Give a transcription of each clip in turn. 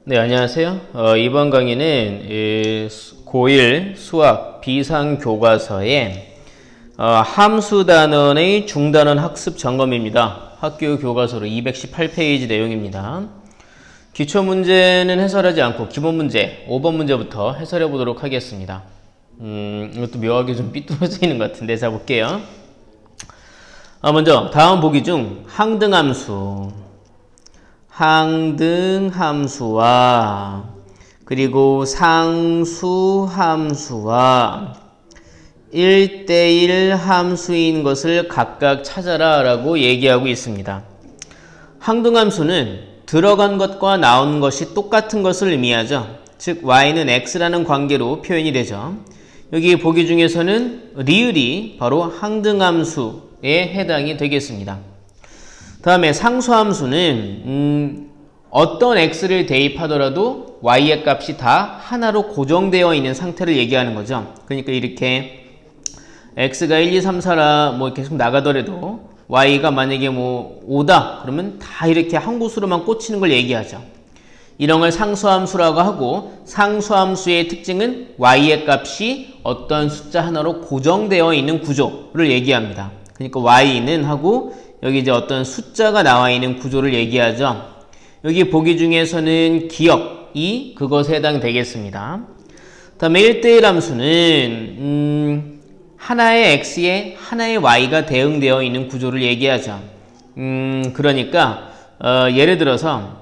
네, 안녕하세요. 이번 강의는 고1 수학 비상교과서의 함수 단원의 중단원 학습 점검입니다. 학교 교과서로 218페이지 내용입니다. 기초 문제는 해설하지 않고 기본 문제 5번 문제부터 해설해 보도록 하겠습니다. 이것도 묘하게 좀 삐뚤어져 있는 것 같은데, 자 볼게요. 먼저 다음 보기 중 항등함수와 그리고 상수함수와 1대1 함수인 것을 각각 찾아라 라고 얘기하고 있습니다. 항등함수는 들어간 것과 나온 것이 똑같은 것을 의미하죠. 즉 y는 x라는 관계로 표현이 되죠. 여기 보기 중에서는 리을이 바로 항등함수에 해당이 되겠습니다. 다음에 상수함수는 어떤 x를 대입하더라도 y의 값이 다 하나로 고정되어 있는 상태를 얘기하는 거죠. 그러니까 이렇게 x가 1, 2, 3, 4라 뭐 계속 나가더라도 y가 만약에 뭐 5다 그러면 다 이렇게 한 곳으로만 꽂히는 걸 얘기하죠. 이런 걸 상수함수라고 하고, 상수함수의 특징은 y의 값이 어떤 숫자 하나로 고정되어 있는 구조를 얘기합니다. 그러니까 y는 하고 여기 이제 어떤 숫자가 나와 있는 구조를 얘기하죠. 여기 보기 중에서는 기억이 그것에 해당되겠습니다. 다음에 1대1 함수는 하나의 x에 하나의 y가 대응되어 있는 구조를 얘기하죠. 그러니까 예를 들어서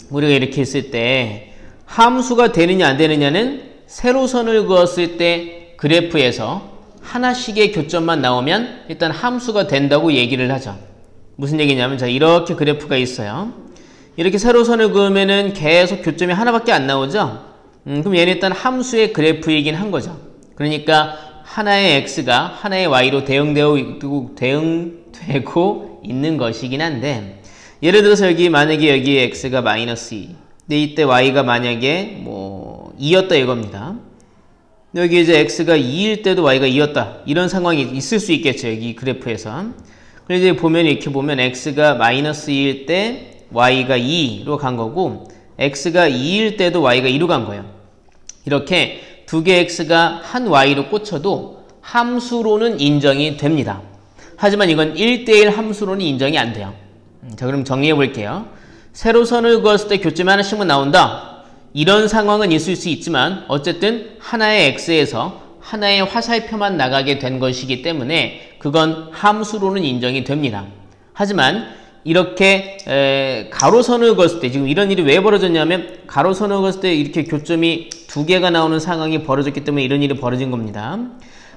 우리가 이렇게 했을 때 함수가 되느냐 안 되느냐는 세로선을 그었을 때 그래프에서 하나씩의 교점만 나오면 일단 함수가 된다고 얘기를 하죠. 무슨 얘기냐면, 자, 이렇게 그래프가 있어요. 이렇게 세로선을 그으면은 계속 교점이 하나밖에 안 나오죠? 그럼 얘는 일단 함수의 그래프이긴 한 거죠. 그러니까 하나의 x가 하나의 y로 대응되고 있는 것이긴 한데, 예를 들어서 만약에 여기 x가 마이너스 2, 근데 이때 y가 만약에 뭐 2였다 이겁니다. 여기 이제 x가 2일 때도 y가 2였다. 이런 상황이 있을 수 있겠죠, 여기 그래프에서. 그래서 이제 보면 이렇게 보면 x가 마이너스 2일 때 y가 2로 간 거고, x가 2일 때도 y가 2로 간 거예요. 이렇게 두 개의 x가 한 y로 꽂혀도 함수로는 인정이 됩니다. 하지만 이건 1대1 함수로는 인정이 안 돼요. 자, 그럼 정리해 볼게요. 세로선을 그었을 때 교점이 하나씩만 나온다. 이런 상황은 있을 수 있지만 어쨌든 하나의 x에서 하나의 화살표만 나가게 된 것이기 때문에 그건 함수로는 인정이 됩니다. 하지만 이렇게 가로선을 그었을 때, 지금 이런 일이 왜 벌어졌냐면 가로선을 그었을 때 이렇게 교점이 두 개가 나오는 상황이 벌어졌기 때문에 이런 일이 벌어진 겁니다.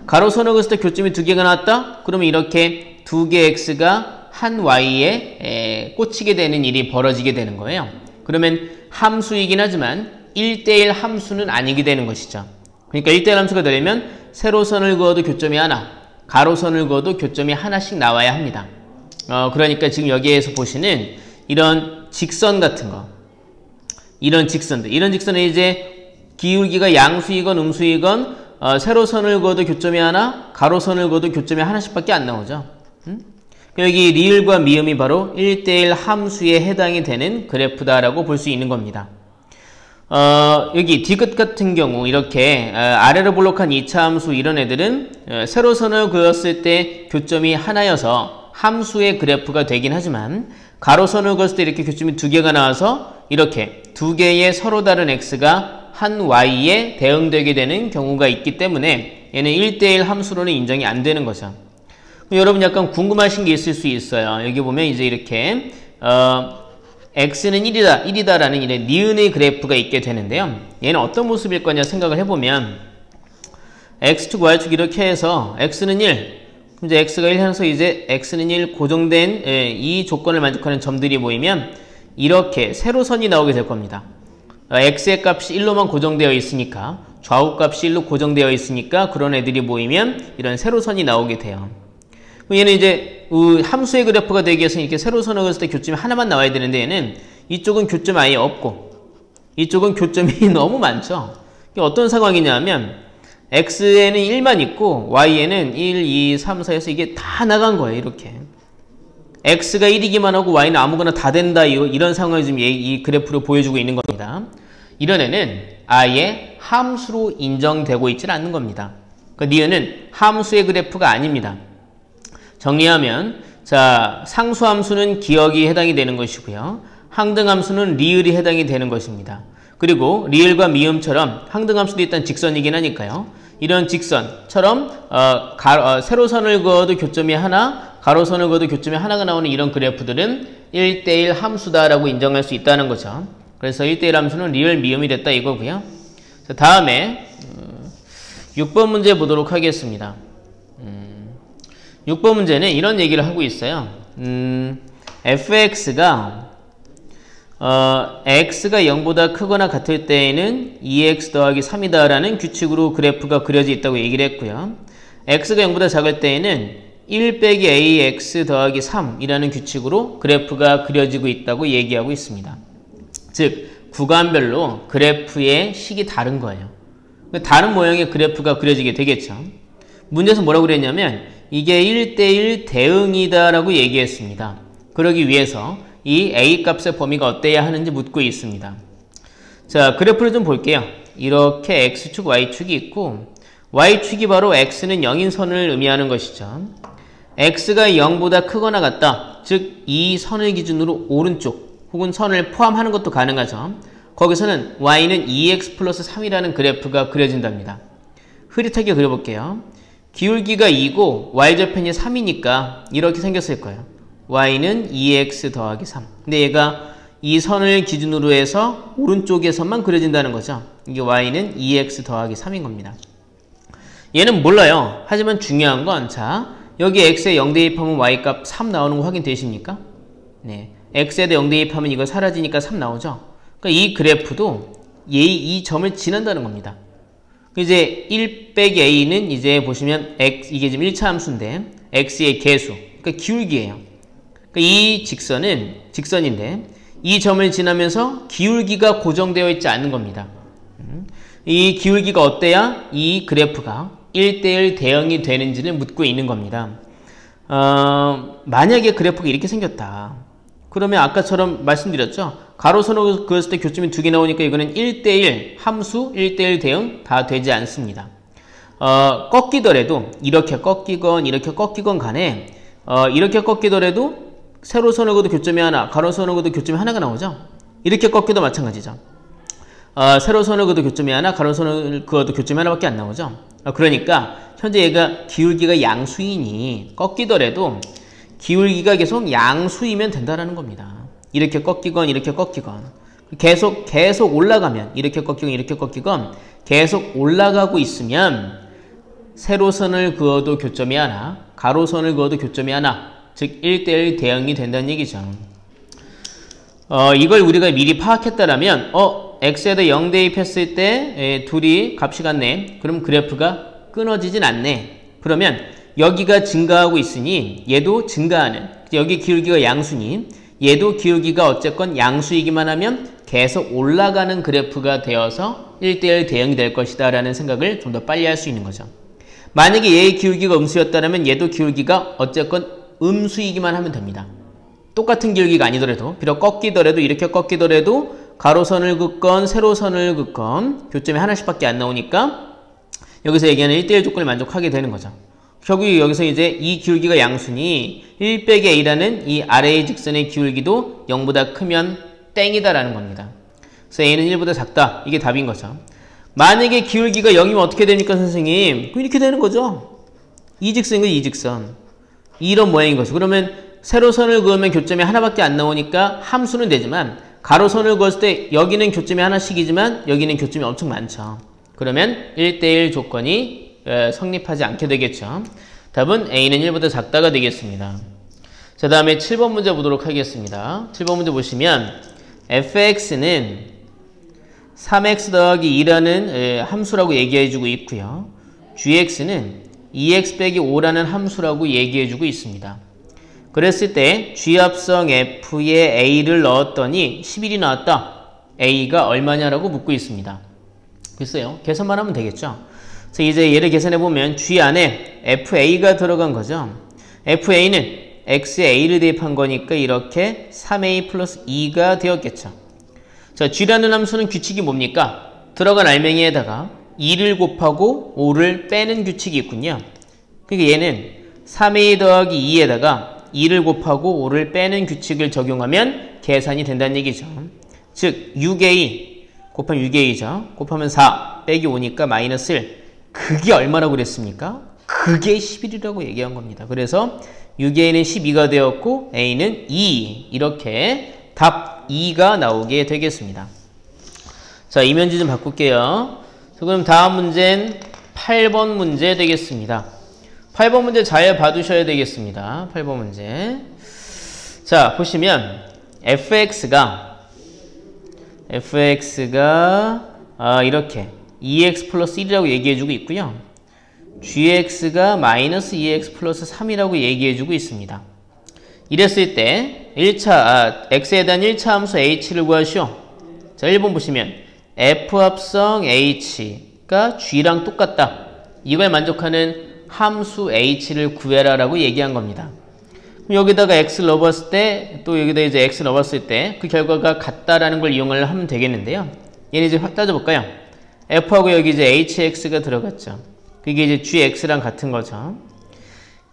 가로선을 그었을 때 교점이 두 개가 나왔다? 그러면 이렇게 두 개의 x가 한 y에 꽂히게 되는 일이 벌어지게 되는 거예요. 그러면 함수이긴 하지만 1대1 함수는 아니게 되는 것이죠. 그러니까 1대1 함수가 되려면 세로선을 그어도 교점이 하나, 가로선을 그어도 교점이 하나씩 나와야 합니다. 그러니까 지금 여기에서 보시는 이런 직선 같은 거, 이런 직선들, 이런 직선은 이제 기울기가 양수이건 음수이건 세로선을 그어도 교점이 하나, 가로선을 그어도 교점이 하나씩밖에 안 나오죠. 여기 리을과 미음이 바로 1대1 함수에 해당이 되는 그래프다라고 볼 수 있는 겁니다. 여기 디귿 같은 경우 이렇게 아래로 볼록한 2차 함수 이런 애들은 세로선을 그었을 때 교점이 하나여서 함수의 그래프가 되긴 하지만, 가로선을 그었을 때 이렇게 교점이 두 개가 나와서 이렇게 두 개의 서로 다른 x가 한 y에 대응되게 되는 경우가 있기 때문에 얘는 1대1 함수로는 인정이 안 되는 거죠. 여러분 약간 궁금하신 게 있을 수 있어요. 여기 보면 이제 이렇게 x는 1이다 라는 이런 니은의 그래프가 있게 되는데요. 얘는 어떤 모습일 거냐 생각을 해보면, x축, y축 이렇게 해서 x는 1, 이제 x가 1 해서 이제 x는 1 고정된 이 조건을 만족하는 점들이 모이면 이렇게 세로선이 나오게 될 겁니다. x의 값이 1로만 고정되어 있으니까, 좌우 값이 1로 고정되어 있으니까 그런 애들이 모이면 이런 세로선이 나오게 돼요. 얘는 이제 함수의 그래프가 되기 위해서 이렇게 세로선을 그었을 때 교점이 하나만 나와야 되는데, 얘는 이쪽은 교점이 아예 없고 이쪽은 교점이 너무 많죠. 이게 어떤 상황이냐면 x에는 1만 있고 y에는 1, 2, 3, 4에서 이게 다 나간 거예요. 이렇게 x가 1이기만 하고 y는 아무거나 다 된다. 이런 상황을 지금 이 그래프로 보여주고 있는 겁니다. 이런 애는 아예 함수로 인정되고 있지는 않는 겁니다. 그러니까 니은은 함수의 그래프가 아닙니다. 정리하면 자, 상수함수는 기억이 해당이 되는 것이고요. 항등함수는 리을이 해당이 되는 것입니다. 그리고 리을과 미음처럼 항등함수도 일단 직선이긴 하니까요. 이런 직선처럼 세로선을 그어도 교점이 하나, 가로선을 그어도 교점이 하나가 나오는 이런 그래프들은 1대1 함수다라고 인정할 수 있다는 거죠. 그래서 1대1 함수는 리을, 미음이 됐다 이거고요. 자, 다음에 6번 문제 보도록 하겠습니다. 6번 문제는 이런 얘기를 하고 있어요. fx가 x가 0보다 크거나 같을 때에는 2x 더하기 3이다 라는 규칙으로 그래프가 그려져 있다고 얘기를 했고요. x가 0보다 작을 때에는 1 빼기 ax 더하기 3이라는 규칙으로 그래프가 그려지고 있다고 얘기하고 있습니다. 즉 구간별로 그래프의 식이 다른 거예요. 다른 모양의 그래프가 그려지게 되겠죠. 문제에서 뭐라고 그랬냐면 이게 1대1 대응이다 라고 얘기했습니다. 그러기 위해서 이 A값의 범위가 어때야 하는지 묻고 있습니다. 자, 그래프를 좀 볼게요. 이렇게 X축, Y축이 있고 Y축이 바로 X는 0인 선을 의미하는 것이죠. X가 0보다 크거나 같다. 즉, 이 선을 기준으로 오른쪽 혹은 선을 포함하는 것도 가능하죠. 거기서는 Y는 2X 플러스 3이라는 그래프가 그려진답니다. 흐릿하게 그려볼게요. 기울기가 2고 Y절편이 3이니까 이렇게 생겼을 거예요. Y는 2X 더하기 3. 근데 얘가 이 선을 기준으로 해서 오른쪽에서만 그려진다는 거죠. 이게 Y는 2X 더하기 3인 겁니다. 얘는 몰라요. 하지만 중요한 건 자, 여기 X에 0 대입하면 Y값 3 나오는 거 확인되십니까? 네. X에다 0 대입하면 이거 사라지니까 3 나오죠. 그러니까 이 그래프도 이 점을 지난다는 겁니다. 이제 1 빼기 A는 이제 보시면 X, 이게 지금 1차 함수인데 X의 개수, 그러니까 기울기예요. 그러니까 이 직선인데 이 점을 지나면서 기울기가 고정되어 있지 않는 겁니다. 이 기울기가 어때야 이 그래프가 1대1 대응이 되는지를 묻고 있는 겁니다. 만약에 그래프가 이렇게 생겼다. 그러면 아까처럼 말씀드렸죠. 가로선을 그었을 때 교점이 2개 나오니까 이거는 1대1 함수, 1대1 대응 다 되지 않습니다. 꺾이더라도 이렇게 꺾이건 간에 이렇게 꺾이더라도 세로선을 그어도 교점이 하나, 가로선을 그어도 교점이 하나가 나오죠. 이렇게 꺾여도 마찬가지죠. 세로선을 그어도 교점이 하나, 가로선을 그어도 교점이 하나밖에 안 나오죠. 그러니까 현재 얘가 기울기가 양수이니 꺾이더라도 기울기가 계속 양수이면 된다라는 겁니다. 이렇게 꺾이건 계속 올라가면 이렇게 꺾이건 계속 올라가고 있으면 세로선을 그어도 교점이 하나, 가로선을 그어도 교점이 하나, 즉 1대1 대응이 된다는 얘기죠. 이걸 우리가 미리 파악했다라면 x에다 0 대입했을 때 둘이 값이 같네. 그럼 그래프가 끊어지진 않네. 그러면 여기가 증가하고 있으니 얘도 증가하는, 여기 기울기가 양수니 얘도 기울기가 어쨌건 양수이기만 하면 계속 올라가는 그래프가 되어서 1대1 대응이 될 것이다 라는 생각을 좀 더 빨리 할 수 있는 거죠. 만약에 얘의 기울기가 음수였다면 얘도 기울기가 어쨌건 음수이기만 하면 됩니다. 똑같은 기울기가 아니더라도, 비록 꺾이더라도, 이렇게 꺾이더라도 가로선을 긋건 세로선을 긋건 교점이 하나씩밖에 안 나오니까 여기서 얘기하는 1대1 조건을 만족하게 되는 거죠. 결국 여기서 이제 이 기울기가 양수니 1 빼기 a라는 이 아래의 직선의 기울기도 0보다 크면 땡이다라는 겁니다. 그래서 a는 1보다 작다. 이게 답인 거죠. 만약에 기울기가 0이면 어떻게 됩니까, 선생님? 이렇게 되는 거죠. 이 직선과 이 직선. 이런 모양인 거죠. 그러면 세로선을 그으면 교점이 하나밖에 안 나오니까 함수는 되지만 가로선을 그었을 때 여기는 교점이 하나씩이지만 여기는 교점이 엄청 많죠. 그러면 1대1 조건이 성립하지 않게 되겠죠. 답은 a는 1보다 작다가 되겠습니다. 자, 다음에 7번 문제 보도록 하겠습니다. 7번 문제 보시면 fx는 3x 더하기 2라는 함수라고 얘기해주고 있고요. gx는 2x 빼기 5라는 함수라고 얘기해주고 있습니다. 그랬을 때 G합성 F에 A를 넣었더니 11이 나왔다. A가 얼마냐라고 묻고 있습니다. 글쎄요. 계산만 하면 되겠죠. 그래서 이제 얘를 계산해보면 G 안에 FA가 들어간 거죠. FA는 x에 a를 대입한 거니까 이렇게 3a 플러스 2가 되었겠죠. 자, g라는 함수는 규칙이 뭡니까? 들어간 알맹이에다가 2를 곱하고 5를 빼는 규칙이 있군요. 그러니까 얘는 3a 더하기 2에다가 2를 곱하고 5를 빼는 규칙을 적용하면 계산이 된다는 얘기죠. 즉 6a 곱하면 6a죠. 곱하면 4 빼기 5니까 마이너스 1. 그게 얼마라고 그랬습니까? 그게 11이라고 얘기한 겁니다. 그래서 6a는 12가 되었고 a는 2 이렇게 답 2가 나오게 되겠습니다. 자, 이면지 좀 바꿀게요. 자, 그럼 다음 문제는 8번 문제 되겠습니다. 8번 문제 잘 봐두셔야 되겠습니다. 8번 문제. 자, 보시면 fx가 이렇게 2x 플러스 1이라고 얘기해주고 있고요. gx가 마이너스 2x 플러스 3이라고 얘기해주고 있습니다. 이랬을 때 x에 대한 1차 함수 h를 구하시오. 자, 1번 보시면 f 합성 h가 g랑 똑같다. 이걸 만족하는 함수 h를 구해라 라고 얘기한 겁니다. 그럼 여기다가 x를 넣어봤을 때, 또 여기다 이제 x를 넣어봤을 때 그 결과가 같다라는 걸 이용을 하면 되겠는데요. 얘는 이제 확 따져볼까요? f하고 여기 이제 hx가 들어갔죠. 그게 이제 gx랑 같은 거죠.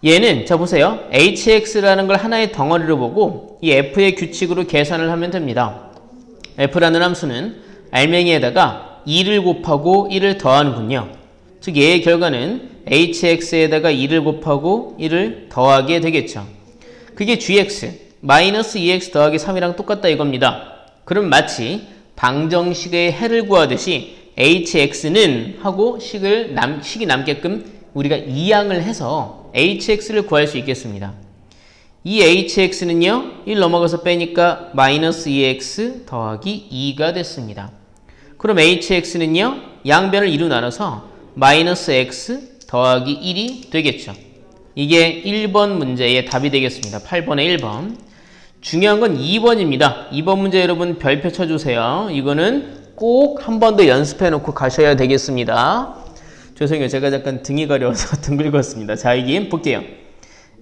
얘는, 자 보세요. hx라는 걸 하나의 덩어리로 보고 이 f의 규칙으로 계산을 하면 됩니다. f라는 함수는 알맹이에다가 2를 곱하고 1을 더하는군요. 즉 얘의 결과는 hx에다가 2를 곱하고 1을 더하게 되겠죠. 그게 gx, 마이너스 2x 더하기 3이랑 똑같다 이겁니다. 그럼 마치 방정식의 해를 구하듯이 hx는 하고 식이 남게끔 우리가 이항을 해서 hx를 구할 수 있겠습니다. 이 hx는요, 1 넘어가서 빼니까 마이너스 2x 더하기 2가 됐습니다. 그럼 hx는요, 양변을 2로 나눠서 마이너스 x 더하기 1이 되겠죠. 이게 1번 문제의 답이 되겠습니다. 8번의 1번. 중요한 건 2번입니다. 2번 문제 여러분 별표 쳐주세요. 이거는 꼭 한 번 더 연습해 놓고 가셔야 되겠습니다. 죄송해요. 제가 잠깐 등이 가려워서 등 긁었습니다. 자, 이게 볼게요.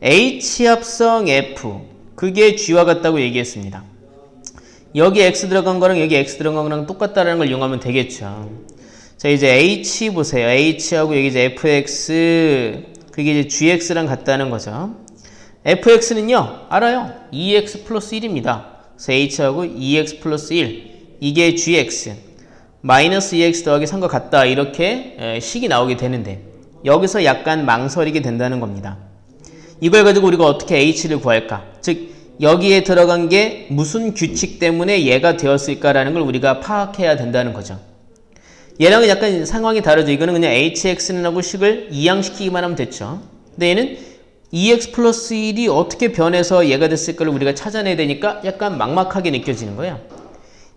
H 합성 F. 그게 G와 같다고 얘기했습니다. 여기 X 들어간 거랑 여기 X 들어간 거랑 똑같다는 걸 이용하면 되겠죠. 자, 이제 H 보세요. H하고 여기 이제 FX. 그게 이제 GX랑 같다는 거죠. FX는요, 알아요. 2X 플러스 1입니다. 그래서 H하고 2X 플러스 1. 이게 GX. 마이너스 2X 더하기 3과 같다. 이렇게 식이 나오게 되는데, 여기서 약간 망설이게 된다는 겁니다. 이걸 가지고 우리가 어떻게 H를 구할까? 즉, 여기에 들어간 게 무슨 규칙 때문에 얘가 되었을까라는 걸 우리가 파악해야 된다는 거죠. 얘랑은 약간 상황이 다르죠. 이거는 그냥 hx는 하고 식을 이항시키기만 하면 됐죠. 근데 얘는 2x 플러스 1이 어떻게 변해서 얘가 됐을까를 우리가 찾아내야 되니까 약간 막막하게 느껴지는 거예요.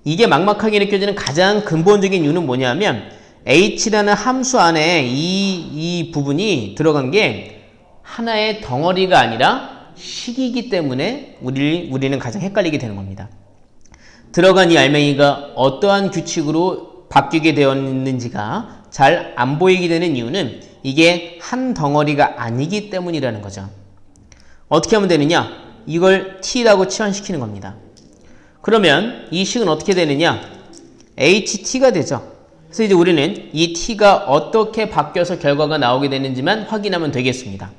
이게 막막하게 느껴지는 가장 근본적인 이유는 뭐냐면 h라는 함수 안에 이 부분이 들어간 게 하나의 덩어리가 아니라 식이기 때문에 우리는 가장 헷갈리게 되는 겁니다. 들어간 이 알맹이가 어떠한 규칙으로 바뀌게 되었는지가 잘 안 보이게 되는 이유는 이게 한 덩어리가 아니기 때문이라는 거죠. 어떻게 하면 되느냐? 이걸 t라고 치환시키는 겁니다. 그러면 이 식은 어떻게 되느냐? ht가 되죠. 그래서 이제 우리는 이 t가 어떻게 바뀌어서 결과가 나오게 되는지만 확인하면 되겠습니다.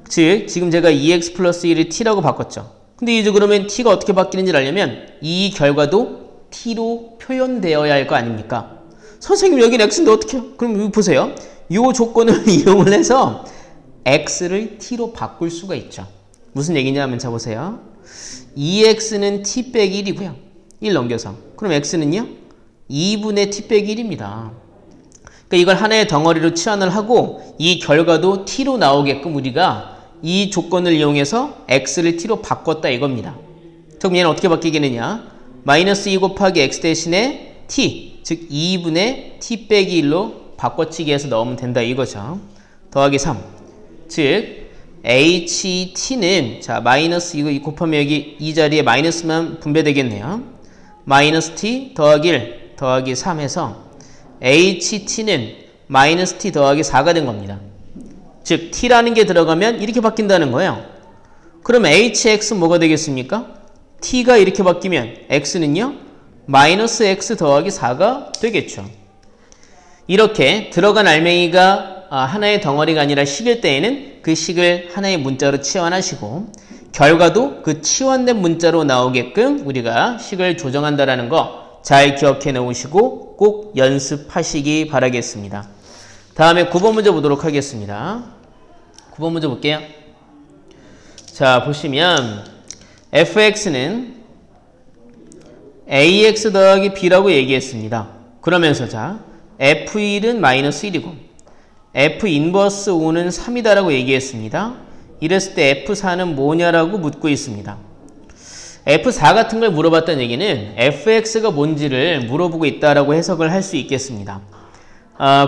즉, 지금 제가 2x 플러스 1을 t라고 바꿨죠. 근데 이제 그러면 t가 어떻게 바뀌는지를 알려면 이 결과도 t로 표현되어야 할 거 아닙니까? 선생님 여기는 x인데 어떻게 해요? 그럼 여기 보세요. 이 조건을 이용을 해서 x를 t로 바꿀 수가 있죠. 무슨 얘기냐면 자 보세요. 2x는 t 빼기 1이고요. 1 넘겨서. 그럼 x는요? 2분의 t 빼기 1입니다. 그러니까 이걸 하나의 덩어리로 치환을 하고 이 결과도 t로 나오게끔 우리가 이 조건을 이용해서 x를 t로 바꿨다 이겁니다. 그럼 얘는 어떻게 바뀌겠느냐? 마이너스 2 곱하기 x 대신에 t, 즉 2분의 t 빼기 1로 바꿔치기 해서 넣으면 된다 이거죠. 더하기 3, 즉 ht는 자 마이너스 이거 곱하면 여기 이 자리에 마이너스만 분배되겠네요. 마이너스 t 더하기 1 더하기 3 해서 ht는 마이너스 t 더하기 4가 된 겁니다. 즉 t라는 게 들어가면 이렇게 바뀐다는 거예요. 그럼 hx 뭐가 되겠습니까? t가 이렇게 바뀌면 x는요? 마이너스 x 더하기 4가 되겠죠. 이렇게 들어간 알맹이가 하나의 덩어리가 아니라 식일 때에는 그 식을 하나의 문자로 치환하시고 결과도 그 치환된 문자로 나오게끔 우리가 식을 조정한다라는 거 잘 기억해 놓으시고 꼭 연습하시기 바라겠습니다. 다음에 9번 문제 보도록 하겠습니다. 9번 문제 볼게요. 자, 보시면 fx는 ax 더하기 b라고 얘기했습니다. 그러면서 자, f1은 마이너스 1이고 f 인버스 5는 3이다라고 얘기했습니다. 이랬을 때 F4는 뭐냐라고 묻고 있습니다. F4 같은 걸 물어봤다는 얘기는 fx가 뭔지를 물어보고 있다라고 해석을 할 수 있겠습니다.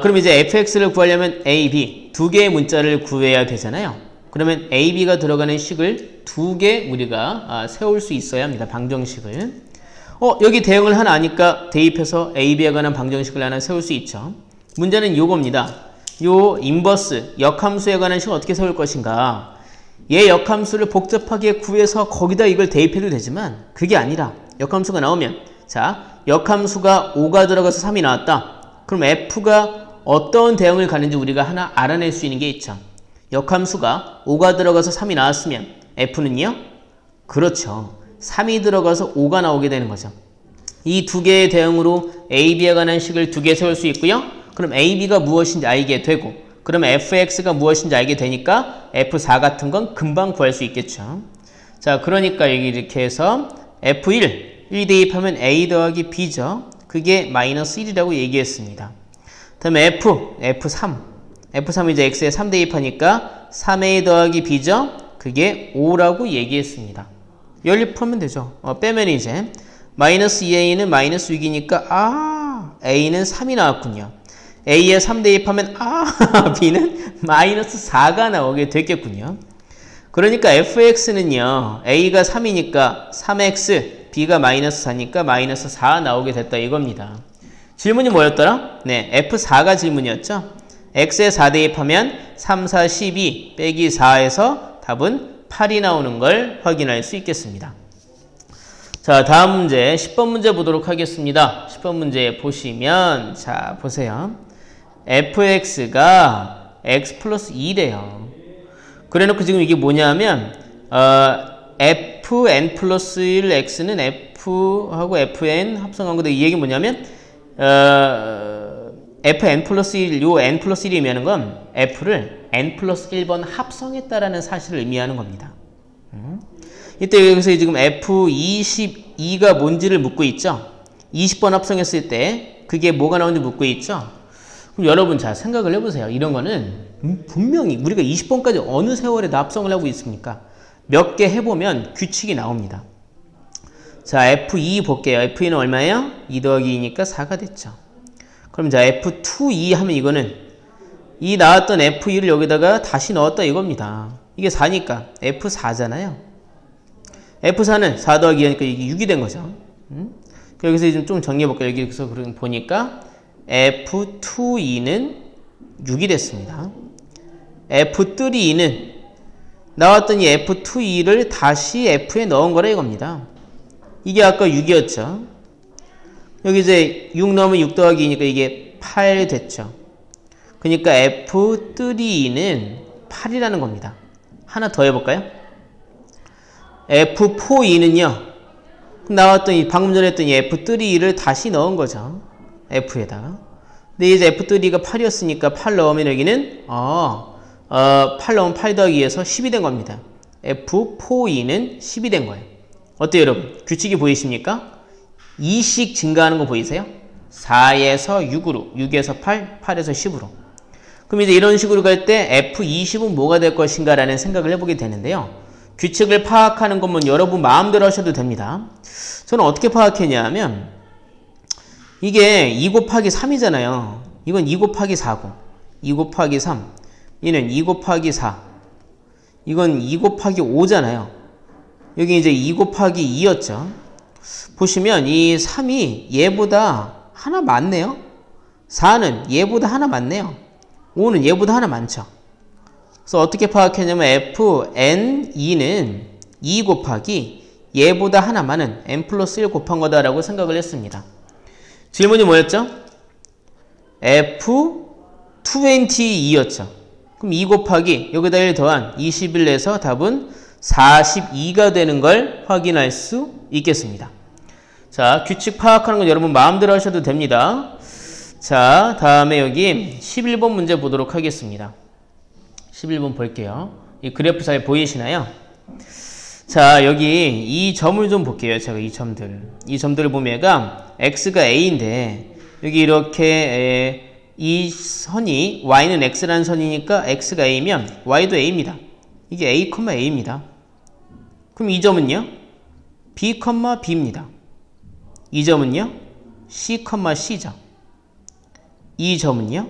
그럼 이제 fx를 구하려면 a, b 두 개의 문자를 구해야 되잖아요. 그러면 a, b가 들어가는 식을 두 개 우리가 세울 수 있어야 합니다. 방정식을. 여기 대응을 하나 아니까 대입해서 a, b에 관한 방정식을 하나 세울 수 있죠. 문제는 요겁니다. 요 인버스, 역함수에 관한 식을 어떻게 세울 것인가. 얘 역함수를 복잡하게 구해서 거기다 이걸 대입해도 되지만 그게 아니라 역함수가 나오면 자, 역함수가 5가 들어가서 3이 나왔다. 그럼 f가 어떤 대응을 가는지 우리가 하나 알아낼 수 있는 게 있죠. 역함수가 5가 들어가서 3이 나왔으면 f는요? 그렇죠. 3이 들어가서 5가 나오게 되는 거죠. 이 두 개의 대응으로 a, b에 관한 식을 두 개 세울 수 있고요. 그럼 a, b가 무엇인지 알게 되고 그러면 fx가 무엇인지 알게 되니까 f4 같은 건 금방 구할 수 있겠죠. 자, 그러니까 여기 이렇게 해서 f1, 1 대입하면 a 더하기 b죠. 그게 마이너스 1이라고 얘기했습니다. 다음에 f3. f3 이제 x에 3 대입하니까 3a 더하기 b죠. 그게 5라고 얘기했습니다. 연립하면 되죠. 빼면 이제 마이너스 2a는 마이너스 6이니까 a는 3이 나왔군요. a에 3 대입하면 b는 마이너스 4가 나오게 됐겠군요. 그러니까 fx는요. a가 3이니까 3x, b가 마이너스 4니까 마이너스 4 나오게 됐다 이겁니다. 질문이 뭐였더라? 네, f4가 질문이었죠. x에 4 대입하면 3, 4, 12 빼기 4에서 답은 8이 나오는 걸 확인할 수 있겠습니다. 자, 다음 문제 10번 문제 보도록 하겠습니다. 10번 문제 보시면 자, 보세요. fx가 x 플러스 2래요. 그래놓고 지금 이게 뭐냐면 fn 플러스 1 x는 f하고 fn 합성한 건데 이 얘기 뭐냐면 fn 플러스 1, 요 n 플러스 1이 의미하는 건 f를 n 플러스 1번 합성했다라는 사실을 의미하는 겁니다. 이때 여기서 지금 f22가 뭔지를 묻고 있죠. 20번 합성했을 때 그게 뭐가 나오는지 묻고 있죠. 그럼 여러분 자 생각을 해보세요. 이런 거는 분명히 우리가 20번까지 어느 세월에 다 합성을 하고 있습니까? 몇 개 해보면 규칙이 나옵니다. 자, f2 볼게요. f2는 얼마예요? 2 더하기 2니까 4가 됐죠. 그럼 자 f22 하면 이거는 이 나왔던 f2를 여기다가 다시 넣었다 이겁니다. 이게 4니까 f4잖아요. f4는 4 더하기 2니까 이게 6이 된 거죠. 여기서 좀 정리해볼게요. 여기서 보니까 f2e는 6이 됐습니다. f3e는 나왔던 이 f2e를 다시 f에 넣은 거라 이겁니다. 이게 아까 6이었죠. 여기 이제 6 넣으면 6 더하기 2니까 이게 8 됐죠. 그러니까 f3e는 8이라는 겁니다. 하나 더 해볼까요? f4e는요. 나왔던 이 방금 전에 했던 이 f3e를 다시 넣은 거죠. f에다가. 근데 이제 f3가 8이었으니까 8 넣으면 여기는 8 넣으면 8 더하기 2에서 10이 된 겁니다. f4e는 10이 된 거예요. 어때요 여러분? 규칙이 보이십니까? 2씩 증가하는 거 보이세요? 4에서 6으로, 6에서 8, 8에서 10으로. 그럼 이제 이런 식으로 갈 때 f20은 뭐가 될 것인가 라는 생각을 해보게 되는데요. 규칙을 파악하는 것만 여러분 마음대로 하셔도 됩니다. 저는 어떻게 파악했냐 하면 이게 2 곱하기 3이잖아요. 이건 2 곱하기 4고 2 곱하기 3 얘는 2 곱하기 4 이건 2 곱하기 5잖아요. 여기 이제 2 곱하기 2였죠. 보시면 이 3이 얘보다 하나 많네요. 4는 얘보다 하나 많네요. 5는 얘보다 하나 많죠. 그래서 어떻게 파악했냐면 fn2는 2 곱하기 얘보다 하나 많은 n 플러스 1 곱한 거다라고 생각을 했습니다. 질문이 뭐였죠? f22였죠. 그럼 2 곱하기 여기다 1 더한 21에서 답은 42가 되는 걸 확인할 수 있겠습니다. 자, 규칙 파악하는 건 여러분 마음대로 하셔도 됩니다. 자, 다음에 여기 11번 문제 보도록 하겠습니다. 11번 볼게요. 이 그래프 잘 보이시나요? 자, 여기 이 점을 좀 볼게요. 제가 이 점들을 보면 얘가 x가 a인데 여기 이렇게 이 선이 y는 x라는 선이니까 x가 a면 y도 a입니다. 이게 a, a입니다. 그럼 이 점은요? b, b입니다. 이 점은요? c, c죠. 이 점은요?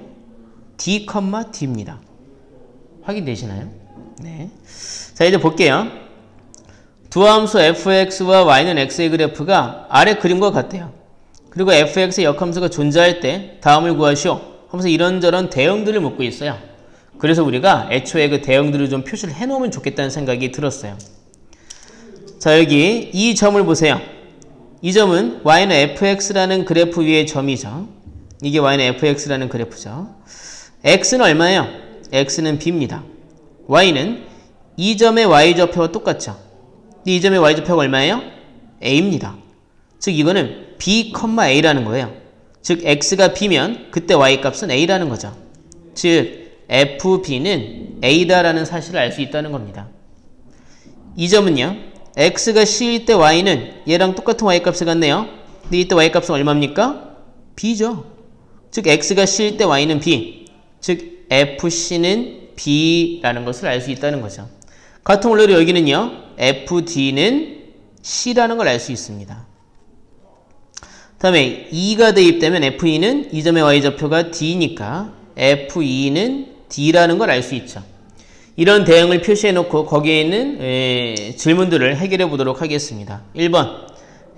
d, d입니다. 확인되시나요? 네. 자, 이제 볼게요. 두 함수 fx와 y는 x의 그래프가 아래 그림과 같대요. 그리고 fx의 역함수가 존재할 때 다음을 구하시오 하면서 이런저런 대형들을 묻고 있어요. 그래서 우리가 애초에 그 대형들을 좀 표시를 해놓으면 좋겠다는 생각이 들었어요. 자, 여기 이 점을 보세요. 이 점은 y는 fx라는 그래프 위의 점이죠. 이게 y는 fx라는 그래프죠. x는 얼마예요? x는 b입니다. y는 이 점의 y좌표와 똑같죠. 이 점의 y좌표가 얼마예요? a입니다. 즉 이거는 b, a라는 거예요. 즉 x가 b면 그때 y값은 a라는 거죠. 즉 fb는 a다라는 사실을 알 수 있다는 겁니다. 이 점은요. x가 c일 때 y는 얘랑 똑같은 y값을 갖네요. 근데 이때 y값은 얼마입니까? b죠. 즉 x가 c일 때 y는 b. 즉 fc는 b라는 것을 알 수 있다는 거죠. 같은 원리로 여기는요. fd는 c라는 걸 알 수 있습니다. 다음에 2가 대입되면 F2는 이 점의 y좌표가 D니까 F2는 D라는 걸 알 수 있죠. 이런 대응을 표시해놓고 거기에 있는 질문들을 해결해 보도록 하겠습니다. 1번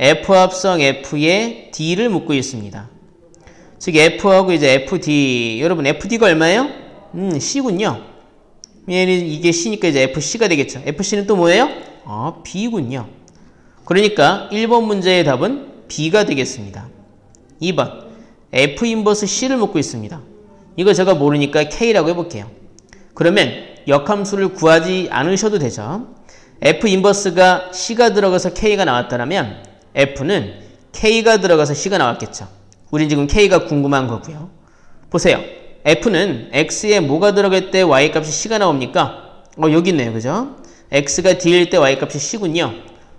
F 합성 F의 D를 묻고 있습니다. 즉 F하고 이제 FD, 여러분 FD가 얼마예요? C군요. 이게 C니까 이제 FC가 되겠죠. FC는 또 뭐예요? B군요. 그러니까 1번 문제의 답은 B가 되겠습니다. 2번 F 인버스 C를 묻고 있습니다. 이거 제가 모르니까 K라고 해볼게요. 그러면 역함수를 구하지 않으셔도 되죠. F 인버스가 C가 들어가서 K가 나왔다면 F는 K가 들어가서 C가 나왔겠죠. 우린 지금 K가 궁금한 거고요. 보세요. F는 X에 뭐가 들어갈 때 Y값이 C가 나옵니까? 여기 있네요. 그죠? X가 D일 때 Y값이 C군요.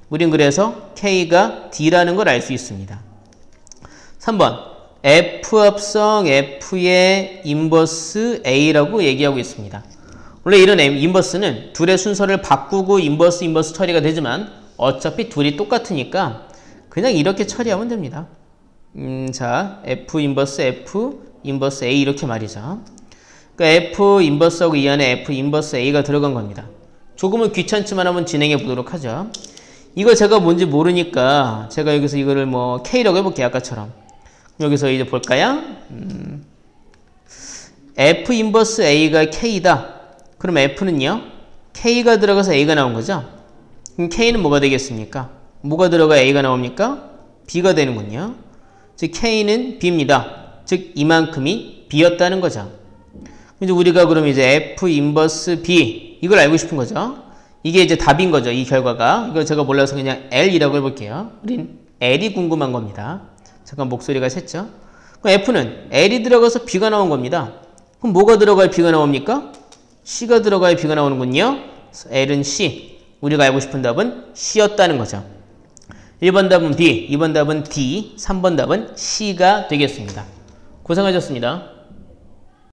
우린 그래서 K가 D라는 걸 알 수 있습니다. 3번 F 합성 F의 인버스 A라고 얘기하고 있습니다. 원래 이런 인버스는 둘의 순서를 바꾸고 인버스 처리가 되지만 어차피 둘이 똑같으니까 그냥 이렇게 처리하면 됩니다. 자, F 인버스 F 인버스 A 이렇게 말이죠. 그러니까 F 인버스하고 이 안에 F 인버스 A가 들어간 겁니다. 조금은 귀찮지만 한번 진행해 보도록 하죠. 이거 제가 뭔지 모르니까 제가 여기서 이거를 뭐 K라고 해볼게요. 아까처럼. 여기서 이제 볼까요? F 인버스 A가 K다. 그럼 F는요? K가 들어가서 A가 나온 거죠? 그럼 K는 뭐가 되겠습니까? 뭐가 들어가 A가 나옵니까? B가 되는군요. 즉 K는 B입니다. 즉 이만큼이 B였다는 거죠. 이제 우리가 그럼 이제 F 인버스 B 이걸 알고 싶은 거죠. 이게 이제 답인 거죠. 이 결과가. 이거 제가 몰라서 그냥 L이라고 해볼게요. 우린 L이 궁금한 겁니다. 잠깐 목소리가 샜죠? 그럼 F는 L이 들어가서 B가 나온 겁니다. 그럼 뭐가 들어가야 B가 나옵니까? C가 들어가야 B가 나오는군요. L은 C. 우리가 알고 싶은 답은 C였다는 거죠. 1번 답은 B, 2번 답은 D, 3번 답은 C가 되겠습니다. 고생하셨습니다.